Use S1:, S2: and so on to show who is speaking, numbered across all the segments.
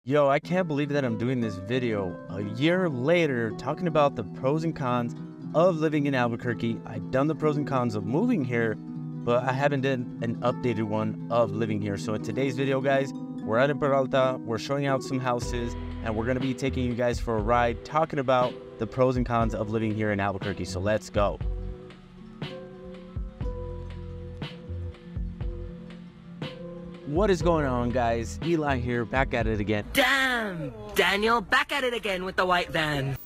S1: Yo, I can't believe that I'm doing this video a year later talking about the pros and cons of living in Albuquerque. I've done the pros and cons of moving here, but I haven't done an updated one of living here. So in today's video, guys, we're out in Peralta, we're showing out some houses, and we're gonna be taking you guys for a ride talking about the pros and cons of living here in Albuquerque. So let's go. What is going on, guys? Eli here, back at it again.
S2: Damn! Daniel, back at it again with the white van.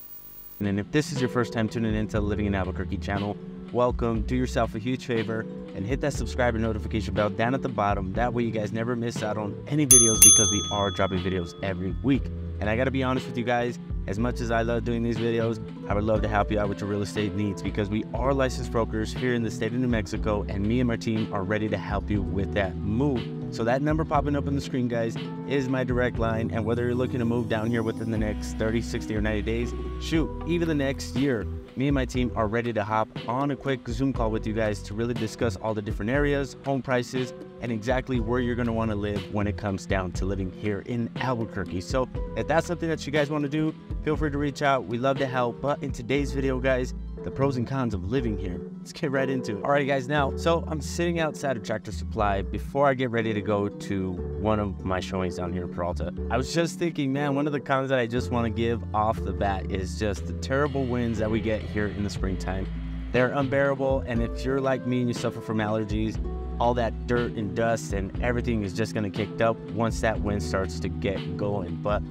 S1: And if this is your first time tuning into the Living in Albuquerque channel, welcome. Do yourself a huge favor and hit that subscribe and notification bell down at the bottom. That way you guys never miss out on any videos because we are dropping videos every week. And I gotta be honest with you guys, as much as I love doing these videos, I would love to help you out with your real estate needs because we are licensed brokers here in the state of New Mexico, and me and my team are ready to help you with that move. So that number popping up on the screen, guys, is my direct line. And whether you're looking to move down here within the next 30, 60, or 90 days, shoot, even the next year, me and my team are ready to hop on a quick Zoom call with you guys to really discuss all the different areas, home prices, and exactly where you're going to want to live when it comes down to living here in Albuquerque. So if that's something that you guys want to do, feel free to reach out. We love to help. But in today's video, guys, the pros and cons of living here. Let's get right into it. All right, guys, now, so I'm sitting outside of Tractor Supply before I get ready to go to one of my showings down here in Peralta. I was just thinking, man, one of the cons that I just want to give off the bat is just the terrible winds that we get here in the springtime. They're unbearable, and if you're like me and you suffer from allergies, all that dirt and dust and everything is just going to kick up once that wind starts to get going. But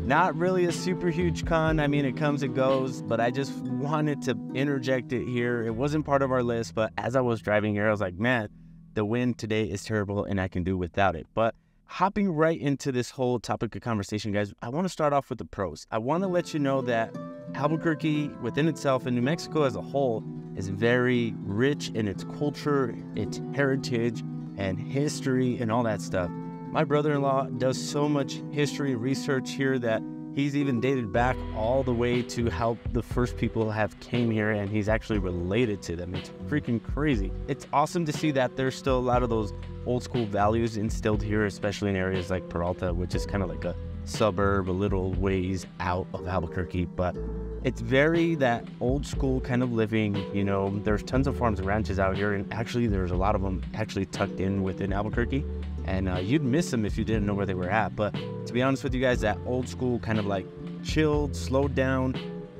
S1: not really a super huge con. I mean, it comes and goes, but I just wanted to interject it here. It wasn't part of our list, but as I was driving here, I was like, man, the wind today is terrible and I can do without it. But hopping right into this whole topic of conversation, guys, I want to start off with the pros. I want to let you know that Albuquerque within itself and New Mexico as a whole is very rich in its culture, its heritage, and history and all that stuff. My brother-in-law does so much history research here that he's even dated back all the way to how the first people have came here, and he's actually related to them. It's freaking crazy. It's awesome to see that there's still a lot of those old school values instilled here, especially in areas like Peralta, which is kind of like a suburb, a little ways out of Albuquerque, but it's very that old school kind of living. You know, there's tons of farms and ranches out here, and actually there's a lot of them actually tucked in within Albuquerque. And you'd miss them if you didn't know where they were at. But to be honest with you guys, that old school kind of like chilled, slowed down,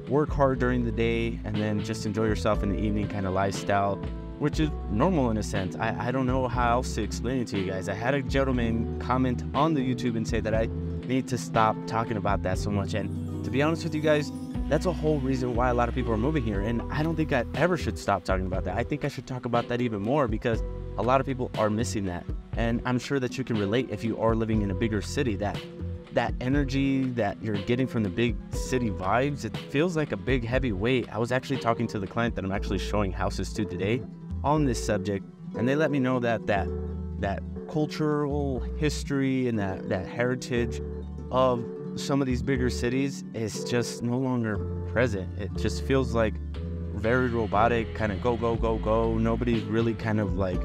S1: work hard during the day, and then just enjoy yourself in the evening kind of lifestyle, which is normal in a sense. I don't know how else to explain it to you guys. I had a gentleman comment on the YouTube and say that I need to stop talking about that so much. And to be honest with you guys, that's a whole reason why a lot of people are moving here. And I don't think I ever should stop talking about that. I think I should talk about that even more because a lot of people are missing that. And I'm sure that you can relate if you are living in a bigger city, that energy that you're getting from the big city vibes, it feels like a big heavy weight. I was actually talking to the client that I'm actually showing houses to today on this subject, and they let me know that that cultural history and that heritage of some of these bigger cities is just no longer present. It just feels like very robotic, kind of go, go, go, go. Nobody's really kind of like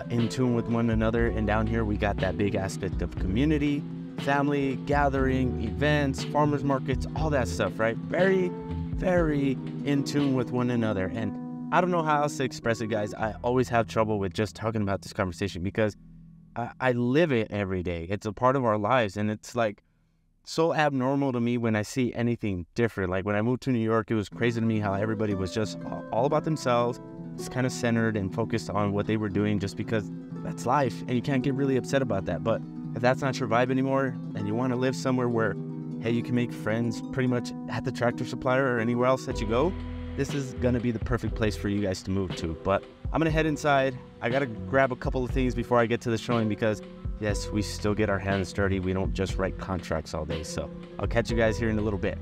S1: in tune with one another. And down here we got that big aspect of community, family, gathering, events, farmers markets, all that stuff, right? Very, very in tune with one another. And I don't know how else to express it, guys. I always have trouble with just talking about this conversation because I live it every day. It's a part of our lives, and it's like so abnormal to me when I see anything different. Like when I moved to New York, it was crazy to me how everybody was just all about themselves, just kind of centered and focused on what they were doing just because that's life, and you can't get really upset about that. But if that's not your vibe anymore and you want to live somewhere where, hey, you can make friends pretty much at the Tractor Supply or anywhere else that you go, this is going to be the perfect place for you guys to move to. But I'm going to head inside. I got to grab a couple of things before I get to the showing because yes, we still get our hands dirty. We don't just write contracts all day. So I'll catch you guys here in a little bit.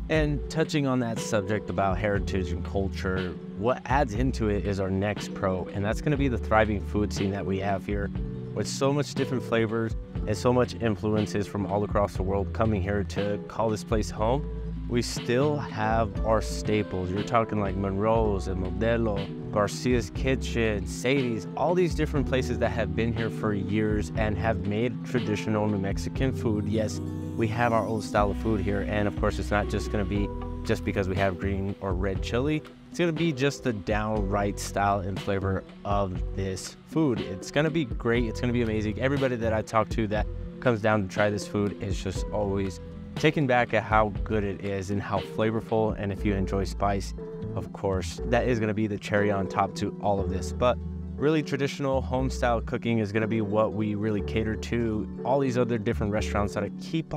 S1: And touching on that subject about heritage and culture, what adds into it is our next pro, and that's going to be the thriving food scene that we have here with so much different flavors and so much influences from all across the world coming here to call this place home. We still have our staples. You're talking like Monroe's and Modelo, Garcia's Kitchen, Sadie's, all these different places that have been here for years and have made traditional New Mexican food. Yes, we have our own style of food here, and of course it's not just going to be just because we have green or red chili. It's going to be just the downright style and flavor of this food. It's going to be great. It's going to be amazing. Everybody that I talk to that comes down to try this food is just always taken back at how good it is and how flavorful. And if you enjoy spice, of course, that is going to be the cherry on top to all of this. But really traditional home style cooking is going to be what we really cater to. All these other different restaurants that keep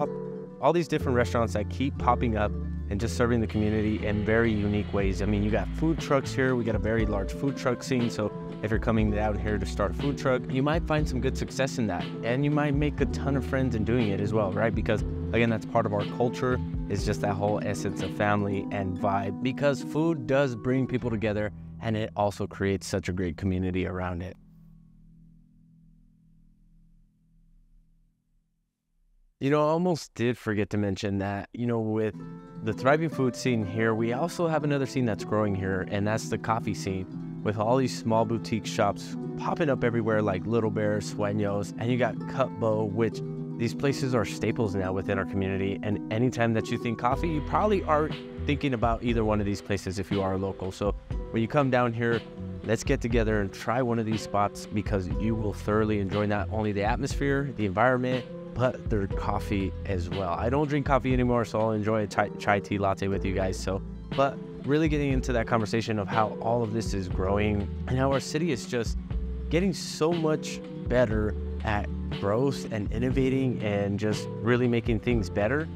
S1: popping up and just serving the community in very unique ways. I mean, you got food trucks here. We got a very large food truck scene. So if you're coming down here to start a food truck, you might find some good success in that. And you might make a ton of friends in doing it as well, right? Because again, that's part of our culture, is just that whole essence of family and vibe, because food does bring people together and it also creates such a great community around it. You know, I almost did forget to mention that, you know, with the thriving food scene here, we also have another scene that's growing here, and that's the coffee scene, with all these small boutique shops popping up everywhere like Little Bear, Sueños, and you got Cutbow, which these places are staples now within our community. And anytime that you think coffee, you probably are thinking about either one of these places if you are local. So when you come down here, let's get together and try one of these spots, because you will thoroughly enjoy not only the atmosphere, the environment, but their coffee as well. I don't drink coffee anymore, so I'll enjoy a chai tea latte with you guys. But really getting into that conversation of how all of this is growing and how our city is just getting so much better at growth and innovating and just really making things better.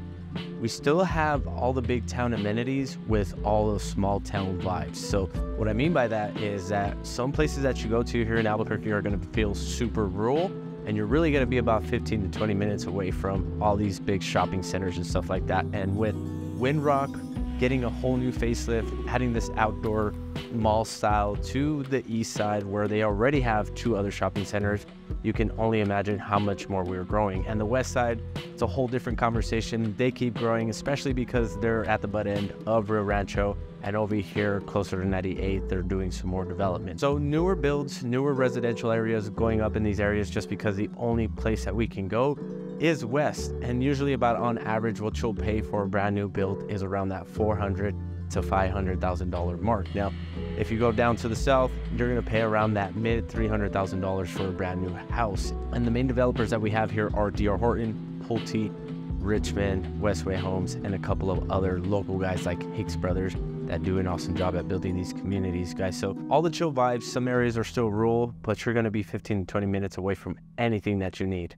S1: We still have all the big town amenities with all the small town vibes. So what I mean by that is that some places that you go to here in Albuquerque are going to feel super rural, and you're really going to be about 15 to 20 minutes away from all these big shopping centers and stuff like that. And with Windrock getting a whole new facelift, adding this outdoor mall style to the east side where they already have 2 other shopping centers, you can only imagine how much more we're growing. And the west side, it's a whole different conversation. They keep growing, especially because they're at the butt end of Rio Rancho, and over here closer to 98, they're doing some more development. So newer builds, newer residential areas going up in these areas, just because the only place that we can go is west. And usually about on average, what you'll pay for a brand new build is around that $400,000 to $500,000 mark. Now, if you go down to the south, you're gonna pay around that mid $300,000 for a brand new house. And the main developers that we have here are D.R. Horton, Pulte, Richmond, Westway Homes, and a couple of other local guys like Hicks Brothers that do an awesome job at building these communities, guys. So all the chill vibes, some areas are still rural, but you're gonna be 15 to 20 minutes away from anything that you need.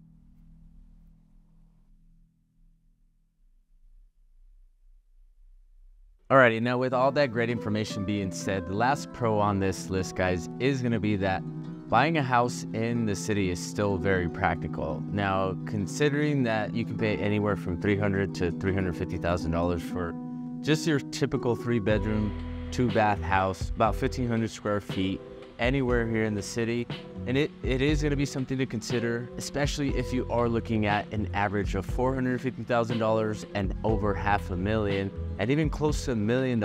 S1: Alrighty, now with all that great information being said, the last pro on this list, guys, is going to be that buying a house in the city is still very practical. Now, considering that you can pay anywhere from $300,000 to $350,000 for just your typical 3-bedroom, 2-bath house, about 1,500 square feet, anywhere here in the city, and it is going to be something to consider, especially if you are looking at an average of $450,000 and over $500,000, and even close to $1 million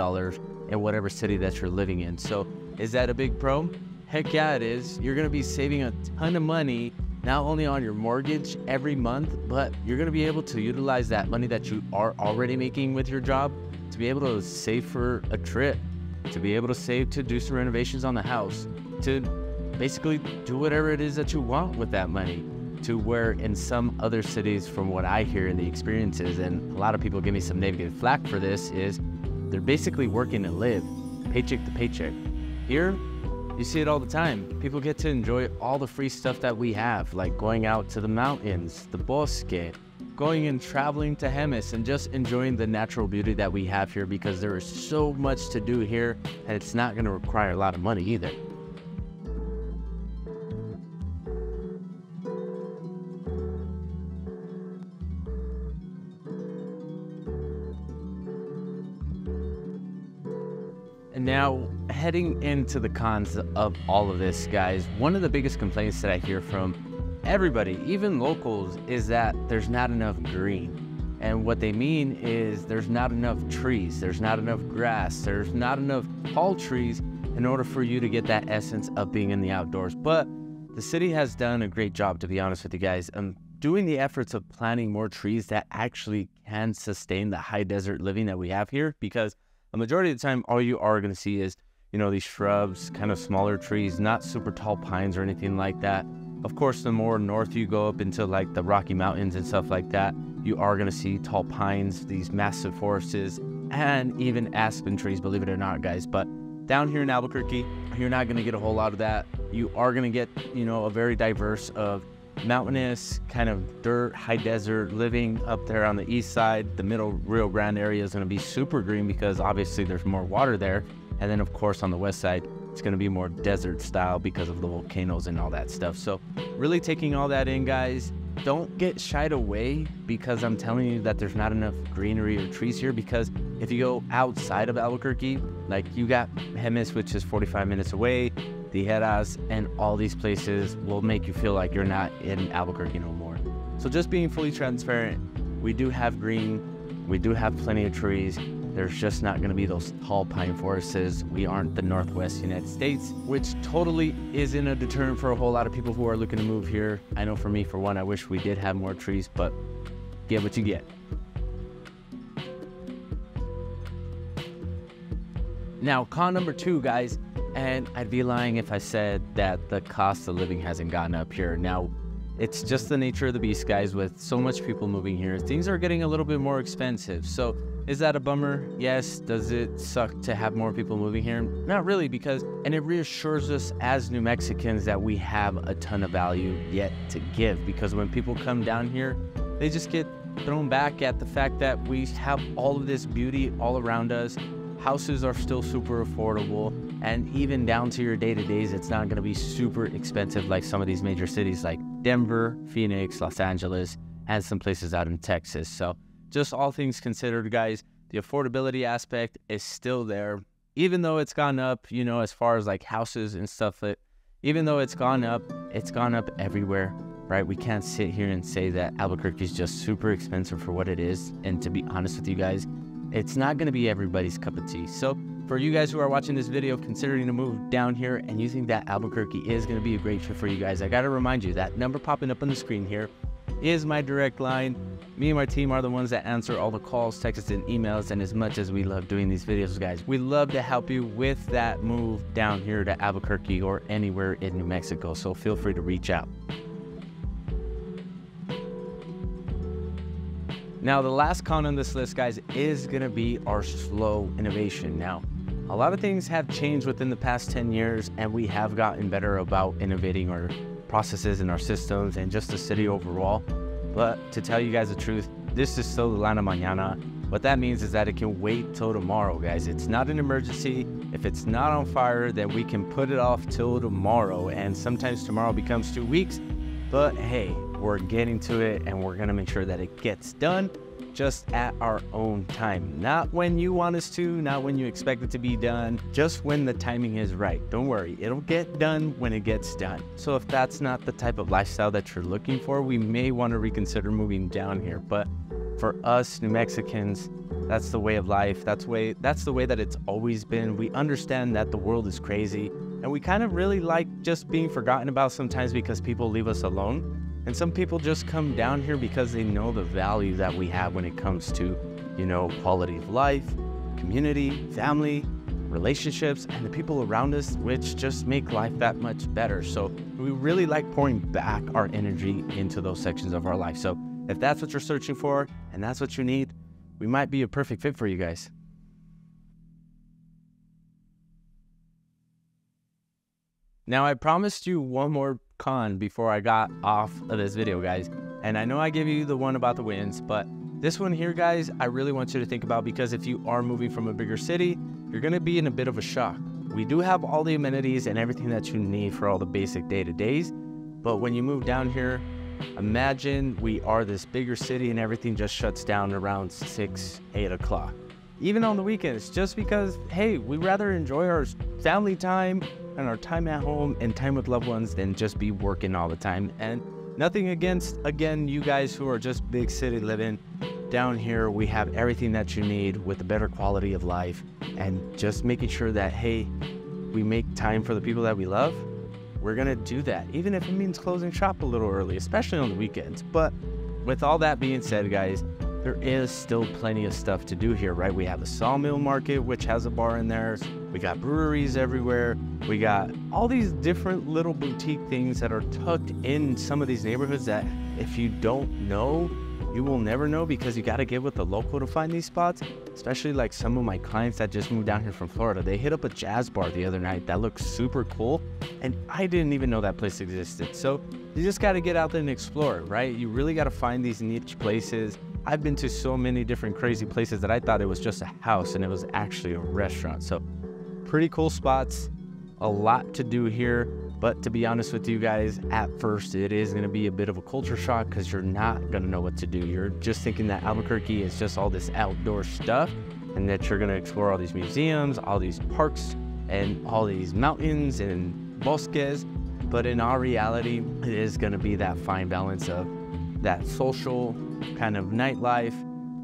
S1: in whatever city that you're living in. So is that a big pro? Heck yeah, it is. You're going to be saving a ton of money, not only on your mortgage every month, but you're going to be able to utilize that money that you are already making with your job to be able to save for a trip, to be able to save to do some renovations on the house, to basically do whatever it is that you want with that money. To where in some other cities, from what I hear in the experiences, and a lot of people give me some negative flack for this, is they're basically working to live, paycheck to paycheck. Here, you see it all the time. People get to enjoy all the free stuff that we have, like going out to the mountains, the bosque, going and traveling to Jemez, and just enjoying the natural beauty that we have here, because there is so much to do here, and it's not going to require a lot of money either. And now, heading into the cons of all of this, guys, one of the biggest complaints that I hear from everybody, even locals, is that there's not enough green. And what they mean is there's not enough trees, there's not enough grass, there's not enough tall trees, in order for you to get that essence of being in the outdoors. But the city has done a great job, to be honest with you guys, doing the efforts of planting more trees that actually can sustain the high desert living that we have here, because a majority of the time, all you are going to see is, you know, these shrubs, kind of smaller trees, not super tall pines or anything like that. Of course, the more north you go up into like the Rocky Mountains and stuff like that, you are going to see tall pines, these massive forests, and even aspen trees, believe it or not, guys. But down here in Albuquerque, you're not going to get a whole lot of that. You are going to get, you know, a very diverse of mountainous, kind of dirt, high desert living up there on the east side. The middle Rio Grande area is going to be super green because obviously there's more water there. And then of course on the west side, it's going to be more desert style because of the volcanoes and all that stuff. So really taking all that in, guys. Don't get shied away because I'm telling you that there's not enough greenery or trees here, because if you go outside of Albuquerque, like you got Jemez, which is 45 minutes away, Tijeras, and all these places will make you feel like you're not in Albuquerque no more. So just being fully transparent, we do have green, we do have plenty of trees. There's just not going to be those tall pine forests. We aren't the Northwest United States, which totally isn't a deterrent for a whole lot of people who are looking to move here. I know for me, for one, I wish we did have more trees, but get what you get. Now, con number 2, guys, and I'd be lying if I said that the cost of living hasn't gone up here. Now, it's just the nature of the beast, guys. With so much people moving here, things are getting a little bit more expensive. So is that a bummer? Yes. Does it suck to have more people moving here? Not really, because, and it reassures us as New Mexicans that we have a ton of value yet to give, because when people come down here, they just get thrown back at the fact that we have all of this beauty all around us. Houses are still super affordable, and even down to your day-to-days, it's not going to be super expensive like some of these major cities like Denver, Phoenix, Los Angeles, and some places out in Texas. So just all things considered, guys, the affordability aspect is still there, even though it's gone up, you know, as far as like houses and stuff. Even though it's gone up everywhere, right? We can't sit here and say that Albuquerque is just super expensive for what it is. And to be honest with you guys, it's not going to be everybody's cup of tea. So for you guys who are watching this video considering to move down here and you think that Albuquerque is going to be a great fit for you guys, I got to remind you that number popping up on the screen here is my direct line. Me and my team are the ones that answer all the calls, texts, and emails. And as much as we love doing these videos, guys, we love to help you with that move down here to Albuquerque or anywhere in New Mexico. So feel free to reach out. Now, the last con on this list, guys, is going to be our slow innovation. Now, a lot of things have changed within the past 10 years, and we have gotten better about innovating our processes and our systems and just the city overall. But to tell you guys the truth, this is still the Lana Mañana. What that means is that it can wait till tomorrow, guys. It's not an emergency. If it's not on fire, then we can put it off till tomorrow. And sometimes tomorrow becomes 2 weeks. But hey, we're getting to it, and we're going to make sure that it gets done just at our own time. Not when you want us to, not when you expect it to be done, just when the timing is right. Don't worry, it'll get done when it gets done. So if that's not the type of lifestyle that you're looking for, we may want to reconsider moving down here. But for us New Mexicans, that's the way of life. That's the way that it's always been. We understand that the world is crazy, and we kind of really like just being forgotten about sometimes because people leave us alone. And some people just come down here because they know the value that we have when it comes to, you know, quality of life, community, family, relationships, and the people around us, which just make life that much better. So we really like pouring back our energy into those sections of our life. So if that's what you're searching for and that's what you need, we might be a perfect fit for you guys. Now, I promised you one more con before I got off of this video, guys. And I know I gave you the one about the winds, but this one here, guys, I really want you to think about, because if you are moving from a bigger city, you're going to be in a bit of a shock. We do have all the amenities and everything that you need for all the basic day-to-days. But when you move down here, imagine we are this bigger city and everything just shuts down around 6, 8 o'clock. Even on the weekends, just because, hey, we'd rather enjoy our family time and our time at home and time with loved ones than just be working all the time. And nothing against, again, you guys who are just big city living. Down here, we have everything that you need with a better quality of life, and just making sure that, hey, we make time for the people that we love, we're gonna do that, even if it means closing shop a little early, especially on the weekends. But with all that being said, guys, there is still plenty of stuff to do here, right? We have the Sawmill Market, which has a bar in there. We got breweries everywhere. We got all these different little boutique things that are tucked in some of these neighborhoods that if you don't know, you will never know, because you got to get with the local to find these spots. Especially like some of my clients that just moved down here from Florida. They hit up a jazz bar the other night that looked super cool, and I didn't even know that place existed. So you just got to get out there and explore, right? You really got to find these niche places. I've been to so many different crazy places that I thought it was just a house and it was actually a restaurant. So pretty cool spots, a lot to do here. But to be honest with you guys, at first it is going to be a bit of a culture shock, because you're not going to know what to do. You're just thinking that Albuquerque is just all this outdoor stuff, and that you're going to explore all these museums, all these parks, and all these mountains and bosques. But in our reality, it is going to be that fine balance of that social kind of nightlife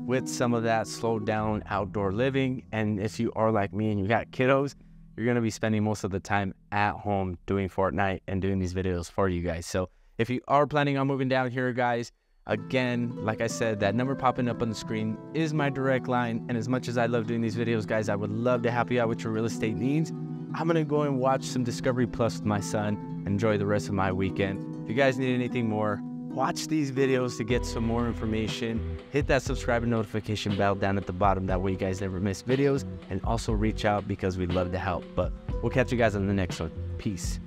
S1: with some of that slowed down outdoor living. And if you are like me and you got kiddos, you're going to be spending most of the time at home doing Fortnite and doing these videos for you guys. So if you are planning on moving down here, guys, again, like I said, that number popping up on the screen is my direct line. And as much as I love doing these videos, guys, I would love to help you out with your real estate needs. I'm going to go and watch some Discovery Plus with my son, enjoy the rest of my weekend. If you guys need anything more, watch these videos to get some more information. Hit that subscribe and notification bell down at the bottom. That way you guys never miss videos. And also reach out, because we'd love to help. But we'll catch you guys on the next one. Peace.